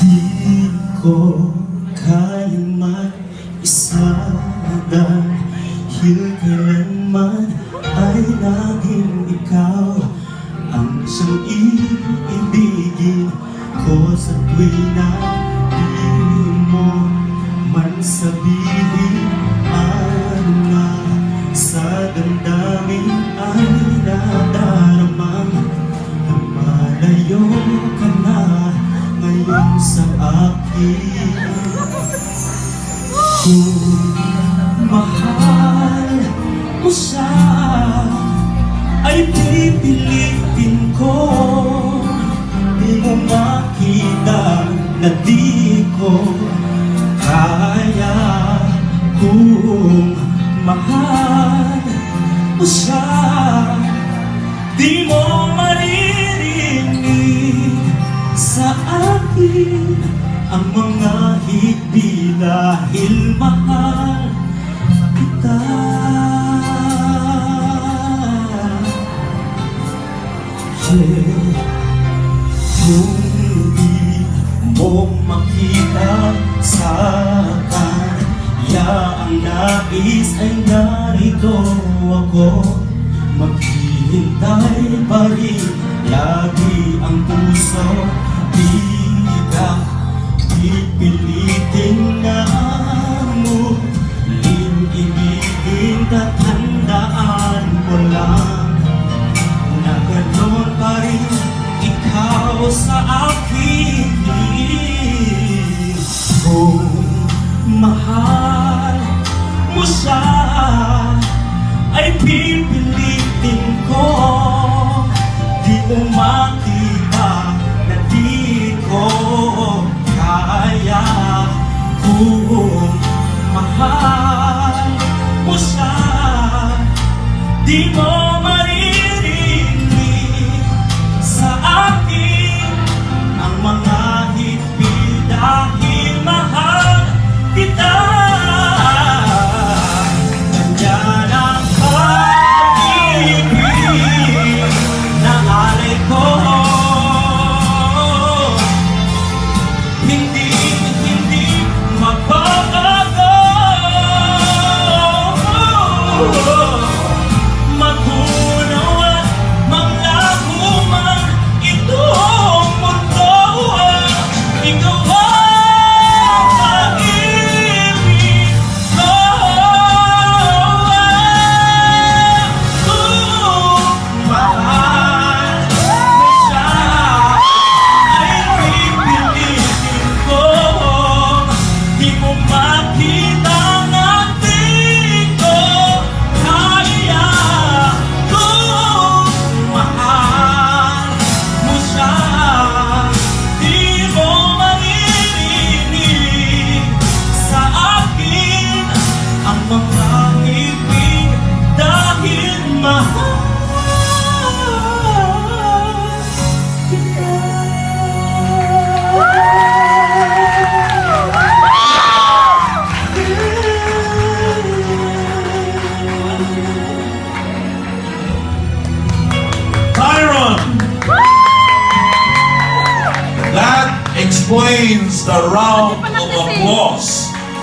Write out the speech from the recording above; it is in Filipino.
Di ko kayang mag-isa dahil kailanman ay laging ikaw ang siyang iibigin ko sa tuwing na di mo man sabihin ano na sa damdamin ay nadaramang lumalayo ka na ngayon sa akin. Kung mahal mo siya ay pipilitin ko, di mo makita na di ko kaya. Kung mahal mo siya, di mo maririnig sa akin ang mga higbi dahil mahal kita. Kung di mo makita sa kanya ang nais ay narito ako, maghihintay pa rin lagi ang puso. Di ka pipilitin na muling ibigin, tatandaan mo lang na gano'n pa rin ikaw sa akin. Kung mahal mo siya ay pipilitin ko, di mo makita na di ko kaya. Kung mahal mo siya, di mo maririnig sa akin ang mga higbi dahil mahal kita. Ganyan ang pag-ibig na alay ko, hindi magbabago. Magunawa mang laho man itong mundo, ikaw ang pag-ibig ko. Mahal mo siya ay pipilitin ko, di mo makita na di ko kaya. Kung mahal mo siya, di mo maririnig sa akin ang mga ibig dahil mahal kita. Tyron! That explains the round of applause.